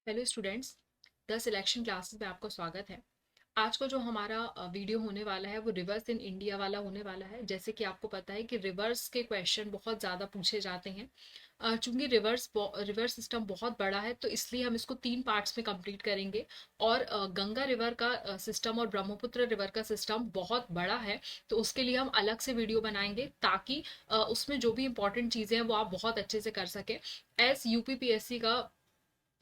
Hello students, the selection classes में आपका स्वागत है। आज का जो हमारा वीडियो होने वाला है वो रिवर्स इन इंडिया वाला होने वाला है। जैसे कि आपको पता है कि रिवर्स के क्वेश्चन बहुत ज़्यादा पूछे जाते हैं। चूंकि रिवर्स सिस्टम बहुत बड़ा है तो इसलिए हम इसको 3 पार्ट्स में कंप्लीट करेंगे। और गंगा रिवर का सिस्टम और ब्रह्मपुत्र रिवर का सिस्टम बहुत बड़ा है, तो उसके लिए हम अलग से वीडियो बनाएंगे ताकि उसमें जो भी इंपॉर्टेंट चीज़ें हैं वो आप बहुत अच्छे से कर सकें। एस यूपीपीएससी का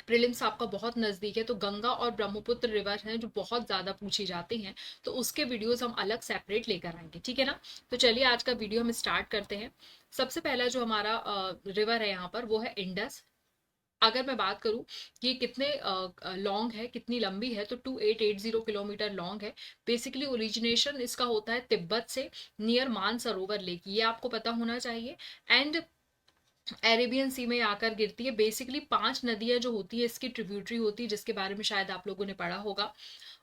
प्रीलिम्स आपका बहुत नज़दीक है, तो गंगा और ब्रह्मपुत्र रिवर हैं जो बहुत ज़्यादा पूछी जाती हैं, तो उसके वीडियोस हम अलग सेपरेट लेकर आएंगे, ठीक है ना। तो चलिए आज का वीडियो हम स्टार्ट करते हैं। सबसे पहला जो हमारा रिवर है यहाँ पर वो है इंडस। अगर मैं बात करूं कि ये कितने लॉन्ग है, कितनी लंबी है, तो 2880 किलोमीटर लॉन्ग है। बेसिकली ओरिजिनेशन इसका होता है तिब्बत से, नियर मानसरोवर लेक, ये आपको पता होना चाहिए। एंड अरेबियन सी में आकर गिरती है। बेसिकली 5 नदियां जो होती है इसकी ट्रिब्यूटरी होती है, जिसके बारे में शायद आप लोगों ने पढ़ा होगा।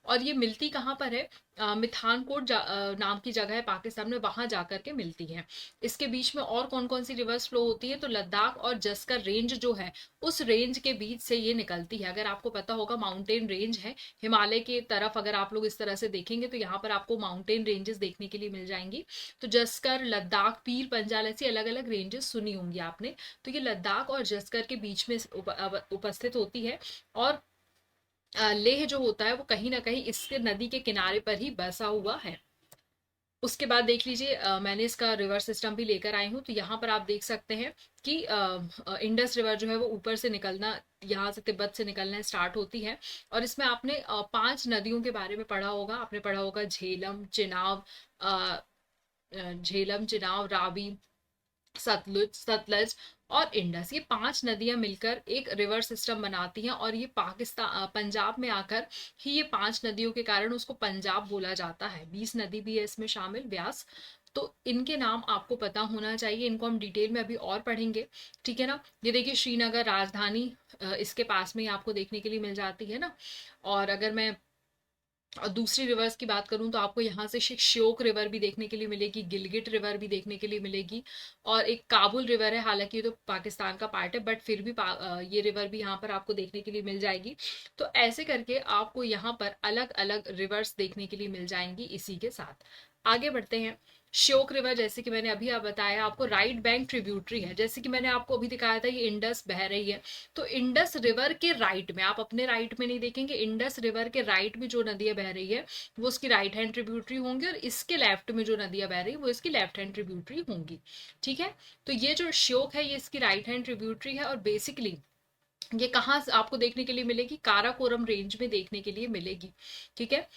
और ये मिलती कहाँ पर है? मिथानकोट नाम की जगह है पाकिस्तान में, वहां जाकर के मिलती है। इसके बीच में और कौन कौन सी रिवर्स फ्लो होती है? तो लद्दाख और जस्कर रेंज जो है, उस रेंज के बीच से ये निकलती है। अगर आपको पता होगा, माउंटेन रेंज है हिमालय की तरफ। अगर आप लोग इस तरह से देखेंगे तो यहाँ पर आपको माउंटेन रेंजेस देखने के लिए मिल जाएंगी। तो जस्कर, लद्दाख, पीर पंजाल, ऐसी अलग अलग रेंजेस सुनी होंगी आपने। तो ये लद्दाख और जस्कर के बीच में उपस्थित होती है। और लेह जो होता है वो कहीं ना कहीं इसके नदी के किनारे पर ही बसा हुआ है। उसके बाद देख लीजिए, मैंने इसका रिवर सिस्टम भी लेकर आई हूँ। तो यहाँ पर आप देख सकते हैं कि इंडस रिवर जो है वो ऊपर से निकलना, यहाँ से तिब्बत से निकलना स्टार्ट होती है। और इसमें आपने 5 नदियों के बारे में पढ़ा होगा। आपने पढ़ा होगा झेलम, चिनाब, रावी, सतलज और इंडस। ये 5 नदियां मिलकर एक रिवर सिस्टम बनाती हैं। और ये पंजाब में आकर ही, ये 5 नदियों के कारण उसको पंजाब बोला जाता है। 20 नदी भी है इसमें शामिल, व्यास। तो इनके नाम आपको पता होना चाहिए, इनको हम डिटेल में अभी और पढ़ेंगे, ठीक है ना। ये देखिए, श्रीनगर राजधानी इसके पास में ही आपको देखने के लिए मिल जाती है ना। और अगर मैं और दूसरी रिवर्स की बात करूं तो आपको यहाँ से श्योक रिवर भी देखने के लिए मिलेगी, गिलगिट रिवर भी देखने के लिए मिलेगी। और एक काबुल रिवर है, हालांकि ये तो पाकिस्तान का पार्ट है, बट फिर भी ये रिवर भी यहाँ पर आपको देखने के लिए मिल जाएगी। तो ऐसे करके आपको यहाँ पर अलग अलग रिवर्स देखने के लिए मिल जाएंगी। इसी के साथ आगे बढ़ते हैं। श्योक रिवर, जैसे कि मैंने अभी आप बताया आपको, राइट बैंक ट्रिब्यूटरी है। जैसे कि मैंने आपको अभी दिखाया था ये इंडस बह रही है, तो इंडस रिवर के राइट में, आप अपने राइट में नहीं देखेंगे, इंडस रिवर के राइट में जो नदियां बह रही है वो उसकी राइट हैंड ट्रिब्यूटरी होंगी, और इसके लेफ्ट में जो नदियां बह रही है वो इसकी लेफ्ट हैंड ट्रिब्यूटरी होंगी, ठीक है। तो ये जो श्योक है ये इसकी राइट हैंड ट्रिब्यूटरी है। और बेसिकली ये कहाँ आपको देखने के लिए मिलेगी? काराकोरम रेंज में देखने के लिए मिलेगी, ठीक है।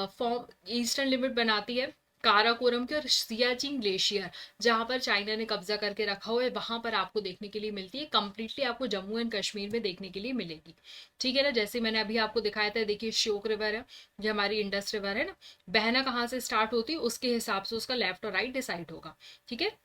फॉर्म ईस्टर्न लिमिट बनाती है काराकोरम की। और सियाचिन ग्लेशियर, जहां पर चाइना ने कब्जा करके रखा हुआ है, वहां पर आपको देखने के लिए मिलती है। कंप्लीटली आपको जम्मू एंड कश्मीर में देखने के लिए मिलेगी, ठीक है ना। जैसे मैंने अभी आपको दिखाया था, देखिए श्योक रिवर है, ये हमारी इंडस रिवर है ना। बहना कहाँ से स्टार्ट होती है उसके हिसाब से उसका लेफ्ट और राइट डिसाइड होगा, ठीक है।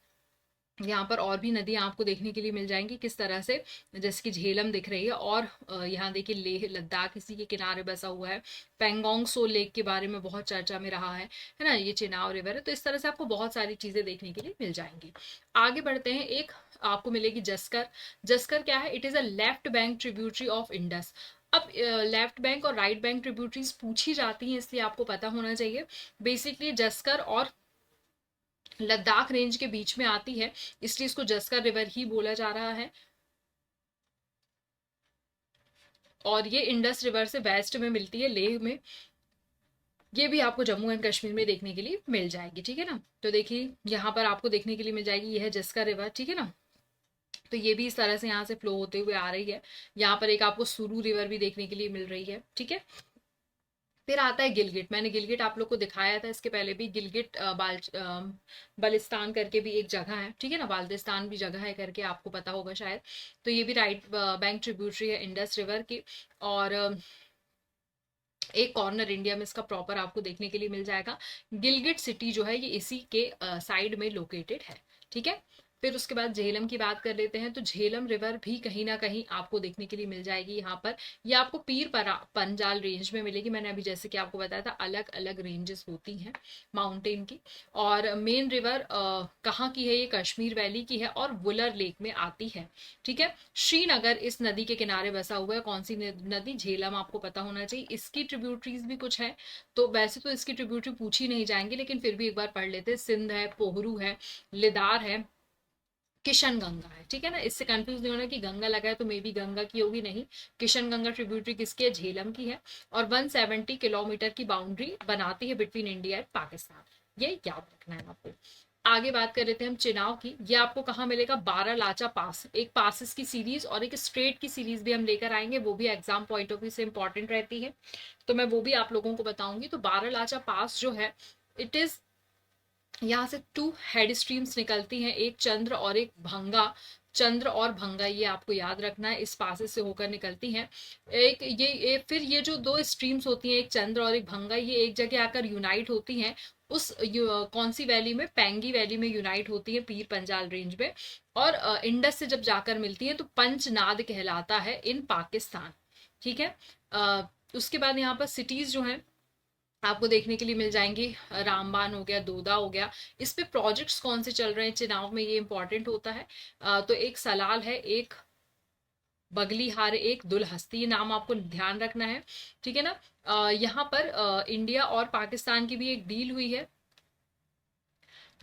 यहाँ पर और भी नदियां आपको देखने के लिए मिल जाएंगी किस तरह से, जैसे कि झेलम दिख रही है। और यहाँ देखिए लेह लद्दाख इसी के किनारे बसा हुआ है। पेंगोंग सो लेक के बारे में बहुत चर्चा में रहा है ना। ये चिनाव रिवर है। तो इस तरह से आपको बहुत सारी चीजें देखने के लिए मिल जाएंगी। आगे बढ़ते हैं। एक आपको मिलेगी जस्कर। जस्कर क्या है? It is a left bank tributary of Indus. अब लेफ्ट बैंक और राइट बैंक ट्रिब्यूटरीज पूछी जाती हैं, इसलिए आपको पता होना चाहिए। बेसिकली जस्कर और लद्दाख रेंज के बीच में आती है, इसलिए इसको जस्कर रिवर ही बोला जा रहा है। और ये इंडस रिवर से वेस्ट में मिलती है, लेह में। ये भी आपको जम्मू एंड कश्मीर में देखने के लिए मिल जाएगी, ठीक है ना। तो देखिए यहाँ पर आपको देखने के लिए मिल जाएगी, यह है जस्कर रिवर, ठीक है ना। तो ये भी इस तरह से यहाँ से फ्लो होते हुए आ रही है। यहाँ पर एक आपको सुरू रिवर भी देखने के लिए मिल रही है, ठीक है। फिर आता है गिलगिट। मैंने गिलगिट आप लोग को दिखाया था इसके पहले भी। गिलगिट बलिस्तान करके भी एक जगह है, ठीक है ना। बाल्टिस्तान भी जगह है करके आपको पता होगा शायद। तो ये भी राइट बैंक ट्रिब्यूटरी है इंडस रिवर की। और एक कॉर्नर इंडिया में इसका प्रॉपर आपको देखने के लिए मिल जाएगा। गिलगिट सिटी जो है ये इसी के साइड में लोकेटेड है, ठीक है। फिर उसके बाद झेलम की बात कर लेते हैं, तो झेलम रिवर भी कहीं ना कहीं आपको देखने के लिए मिल जाएगी यहाँ पर। ये आपको पंजाल रेंज में मिलेगी। मैंने अभी जैसे कि आपको बताया था अलग अलग रेंजेस होती हैं माउंटेन की। और मेन रिवर कहाँ की है, ये कश्मीर वैली की है और वुलर लेक में आती है। ठीक है, श्रीनगर इस नदी के किनारे बसा हुआ है। कौन सी नदी? झेलम, आपको पता होना चाहिए। इसकी ट्रिब्यूटरीज भी कुछ है, तो वैसे तो इसकी ट्रिब्यूटरी पूछी नहीं जाएंगी, लेकिन फिर भी एक बार पढ़ लेते हैं। सिंध है, पोहरू है, लिदार है, किशन गंगा है। ठीक है ना, इससे कंफ्यूज नहीं होना कि गंगा लगा है तो मे बी गंगा की होगी, नहीं। किशन गंगा ट्रिब्यूटरी किसकी है? झेलम की है। और 170 किलोमीटर की बाउंड्री बनाती है बिटवीन इंडिया एंड पाकिस्तान। ये याद रखना है आपको। आगे बात कर लेते हैं हम चिनाव की। ये आपको कहाँ मिलेगा? बारालाचा पास। एक पासिस की सीरीज और एक स्ट्रेट की सीरीज भी हम लेकर आएंगे, वो भी एग्जाम पॉइंट ऑफ व्यू से इंपॉर्टेंट रहती है, तो मैं वो भी आप लोगों को बताऊंगी। तो बारालाचा पास जो है, इट इज, यहाँ से 2 हेड स्ट्रीम्स निकलती हैं, एक चंद्र और एक भंगा। चंद्र और भंगा, ये आपको याद रखना है, इस पासेस से होकर निकलती हैं। एक फिर ये जो 2 स्ट्रीम्स होती हैं, एक चंद्र और एक भंगा, ये एक जगह आकर यूनाइट होती हैं। उस कौन सी वैली में? पेंगी वैली में यूनाइट होती है, पीर पंजाल रेंज में। और इंडस से जब जाकर मिलती है तो पंचनाद कहलाता है इन पाकिस्तान। ठीक है, उसके बाद यहाँ पर सिटीज जो हैं आपको देखने के लिए मिल जाएंगी। रामबान हो गया, दोदा हो गया। इस पे प्रोजेक्ट्स कौन से चल रहे हैं चिनाव में, ये इंपॉर्टेंट होता है। तो एक सलाल है, एक बगलीहार, एक दुलहस्ती, ये नाम आपको ध्यान रखना है। ठीक है ना। यहाँ पर इंडिया और पाकिस्तान की भी एक डील हुई है,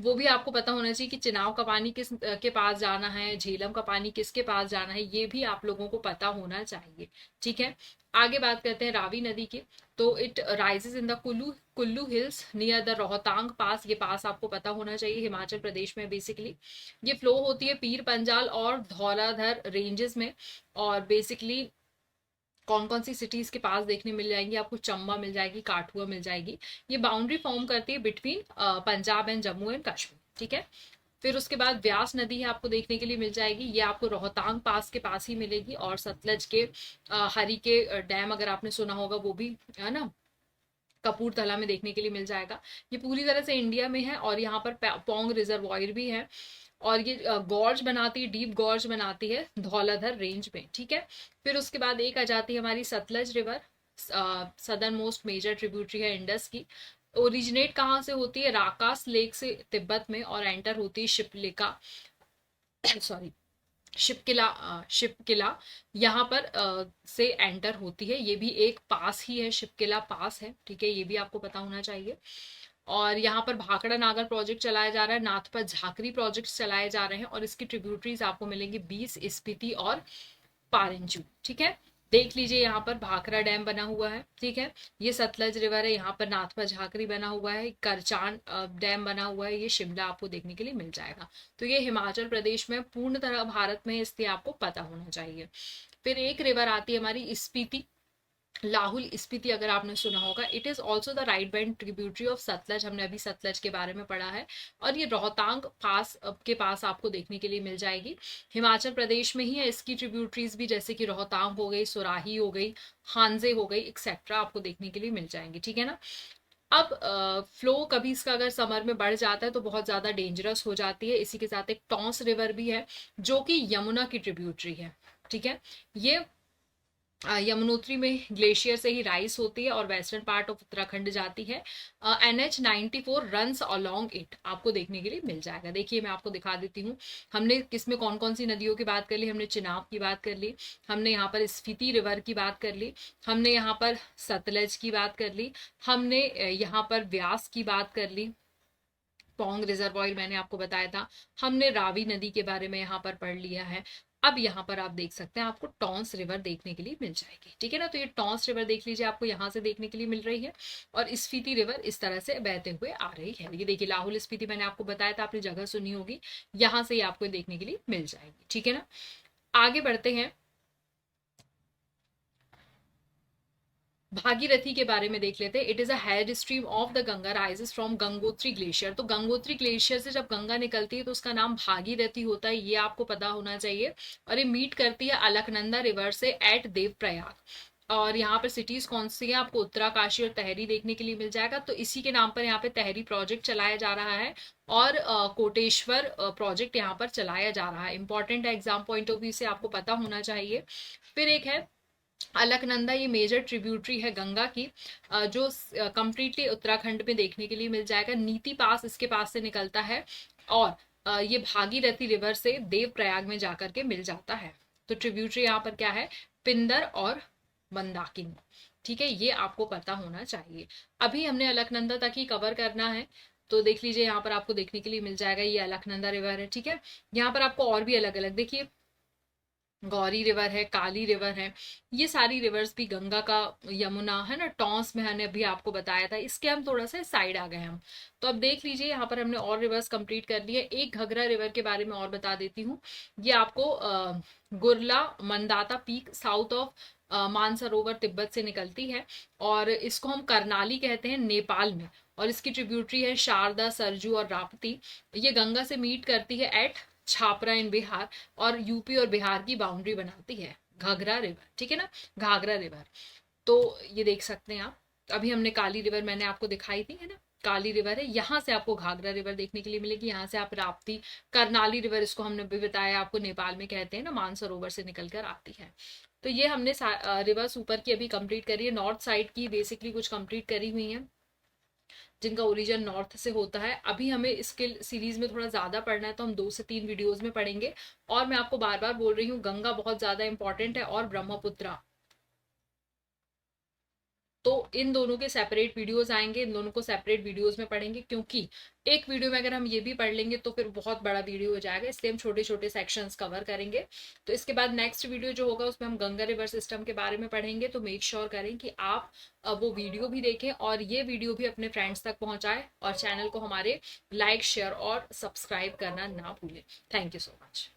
वो भी आपको पता होना चाहिए कि चिनाव का पानी किस के पास जाना है, झेलम का पानी किसके पास जाना है, ये भी आप लोगों को पता होना चाहिए। ठीक है, आगे बात करते हैं रावी नदी की। तो it rises in the Kullu Kullu hills near the Rohtang pass. ये पास आपको पता होना चाहिए, हिमाचल प्रदेश में बेसिकली। ये फ्लो होती है पीर पंजाल और धौलाधर रेंजेस में। और बेसिकली कौन कौन सी सिटीज के पास देखने मिल जाएंगी आपको? चंबा मिल जाएगी, काठुआ मिल जाएगी। ये बाउंड्री फॉर्म करती है between Punjab and Jammu and Kashmir. ठीक है, फिर उसके बाद व्यास नदी है आपको देखने के लिए मिल जाएगी। ये आपको रोहतांग पास के पास ही मिलेगी। और सतलज के हरी के डैम, अगर आपने सुना होगा, वो भी है ना, कपूरथला में देखने के लिए मिल जाएगा। ये पूरी तरह से इंडिया में है और यहाँ पर पोंग रिजर्वॉयर भी है। और ये गॉर्ज बनाती है, डीप गॉर्ज बनाती है धौलाधर रेंज में। ठीक है, फिर उसके बाद एक आ जाती है हमारी Sutlej river, southern most major tributary है इंडस की। ओरिजिनेट कहाँ से होती है? राकास लेक से तिब्बत में, और एंटर होती है शिपलिका सॉरी शिपकिला यहाँ पर से एंटर होती है। ये भी एक पास ही है, शिपकिला पास है। ठीक है, ये भी आपको पता होना चाहिए। और यहाँ पर भाखड़ा नागर प्रोजेक्ट चलाया जा रहा है, नाथपा झाकरी प्रोजेक्ट चलाए जा रहे हैं, और इसकी ट्रिब्यूटरीज आपको मिलेंगी 20, स्पीति और पारंचू। ठीक है, देख लीजिए यहाँ पर भाखड़ा डैम बना हुआ है। ठीक है, ये सतलज रिवर है, यहाँ पर नाथपा झाकरी बना हुआ है, करचान डैम बना हुआ है, ये शिमला आपको देखने के लिए मिल जाएगा। तो ये हिमाचल प्रदेश में पूर्ण तरह भारत में, इसलिए आपको पता होना चाहिए। फिर एक रिवर आती है हमारी स्पीति, लाहुल स्पीति, अगर आपने सुना होगा। It is also the right band tributary of Sutlej. हमने अभी सतलज के बारे में पढ़ा है। और ये रोहतांग पास के पास आपको देखने के लिए मिल जाएगी। हिमाचल प्रदेश में ही है इसकी ट्रिब्यूटरीज भी, जैसे कि रोहतांग हो गई, सुराही हो गई, हांजे हो गई, एक्सेट्रा आपको देखने के लिए मिल जाएंगी। ठीक है ना। अब फ्लो कभी इसका अगर समर में बढ़ जाता है तो बहुत ज्यादा डेंजरस हो जाती है। इसी के साथ एक टॉन्स रिवर भी है, जो कि यमुना की ट्रिब्यूटरी है। ठीक है, ये यमुनोत्री में ग्लेशियर से ही राइज होती है और वेस्टर्न पार्ट ऑफ उत्तराखंड जाती है। NH94 रन्स अलोंग इट, आपको देखने के लिए मिल जाएगा। देखिए मैं आपको दिखा देती हूँ, हमने किसमें कौन कौन सी नदियों की बात कर ली। हमने चिनाब की बात कर ली, हमने यहाँ पर स्पीति रिवर की बात कर ली, हमने यहाँ पर सतलज की बात कर ली, हमने यहाँ पर व्यास की बात कर ली, पोंग रिजर्वॉयर मैंने आपको बताया था, हमने रावी नदी के बारे में यहाँ पर पढ़ लिया है। अब यहाँ पर आप देख सकते हैं आपको टॉन्स रिवर देखने के लिए मिल जाएगी। ठीक है ना, तो ये टॉन्स रिवर देख लीजिए, आपको यहाँ से देखने के लिए मिल रही है। और स्पीति रिवर इस तरह से बहते हुए आ रही है। ये देखिए लाहौल स्पीति मैंने आपको बताया था, आपने जगह सुनी होगी, यहाँ से आपको देखने के लिए मिल जाएगी। ठीक है ना, आगे बढ़ते हैं, भागीरथी के बारे में देख लेते हैं। It is a head stream of the Ganga, rises from Gangotri glacier. तो गंगोत्री ग्लेशियर से जब गंगा निकलती है तो उसका नाम भागीरथी होता है, ये आपको पता होना चाहिए। और ये मीट करती है अलकनंदा रिवर से एट देवप्रयाग। और यहाँ पर सिटीज कौन सी है, आपको उत्तराकाशी और तहरी देखने के लिए मिल जाएगा। तो इसी के नाम पर यहाँ पे तहरी प्रोजेक्ट चलाया जा रहा है, और कोटेश्वर प्रोजेक्ट यहाँ पर चलाया जा रहा है। इंपॉर्टेंट है, एग्जाम पॉइंट ऑफ व्यू से आपको पता होना चाहिए। फिर एक है अलकनंदा, ये मेजर ट्रिब्यूटरी है गंगा की, जो कंप्लीटली उत्तराखंड में देखने के लिए मिल जाएगा। नीति पास इसके पास से निकलता है, और ये भागीरथी रिवर से देवप्रयाग में जाकर के मिल जाता है। तो ट्रिब्यूटरी यहाँ पर क्या है, पिंदर और मंदाकिनी। ठीक है, ये आपको पता होना चाहिए। अभी हमने अलकनंदा तक ही कवर करना है, तो देख लीजिए यहाँ पर आपको देखने के लिए मिल जाएगा, ये अलकनंदा रिवर है। ठीक है, यहाँ पर आपको और भी अलग अलग देखिए, गौरी रिवर है, काली रिवर है, ये सारी रिवर्स भी गंगा का, यमुना है ना, टॉन्स में हमने अभी आपको बताया था, इसके हम थोड़ा सा साइड आ गए हम। तो अब देख लीजिए यहाँ पर हमने और रिवर्स कंप्लीट कर ली है। एक घगरा रिवर के बारे में और बता देती हूँ, ये आपको Gurla Mandhata peak south of Mansarovar Tibet से निकलती है, और इसको हम करनाली कहते हैं नेपाल में, और इसकी ट्रिब्यूटरी है शारदा, सरजू और राप्ती। ये गंगा से मीट करती है एट छापरा इन बिहार, और यूपी और बिहार की बाउंड्री बनाती है घाघरा रिवर। ठीक है ना, घाघरा रिवर। तो ये देख सकते हैं आप, अभी हमने काली रिवर मैंने आपको दिखाई थी, है ना, काली रिवर है, यहाँ से आपको घाघरा रिवर देखने के लिए मिलेगी। यहाँ से आप राप्ती, करनाली रिवर इसको हमने भी बताया आपको, नेपाल में कहते हैं ना, मानसरोवर से निकलकर आती है। तो ये हमने रिवर्स ऊपर की अभी कंप्लीट करी है, नॉर्थ साइड की बेसिकली कुछ कंप्लीट करी हुई है, जिनका ओरिजिन नॉर्थ से होता है। अभी हमें इसके सीरीज में थोड़ा ज्यादा पढ़ना है, तो हम 2 से 3 वीडियोस में पढ़ेंगे। और मैं आपको बार बार बोल रही हूँ, गंगा बहुत ज्यादा इंपॉर्टेंट है, और ब्रह्मपुत्रा। तो इन दोनों के सेपरेट वीडियोस आएंगे, इन दोनों को सेपरेट वीडियोस में पढ़ेंगे, क्योंकि एक वीडियो में अगर हम ये भी पढ़ लेंगे तो फिर बहुत बड़ा वीडियो हो जाएगा, इसलिए हम छोटे छोटे सेक्शंस कवर करेंगे। तो इसके बाद नेक्स्ट वीडियो जो होगा उसमें हम गंगा रिवर सिस्टम के बारे में पढ़ेंगे। तो मेक श्योर करें कि आप वो वीडियो भी देखें, और ये वीडियो भी अपने फ्रेंड्स तक पहुंचाएं, और चैनल को हमारे लाइक, शेयर और सब्सक्राइब करना ना भूलें। Thank you so much.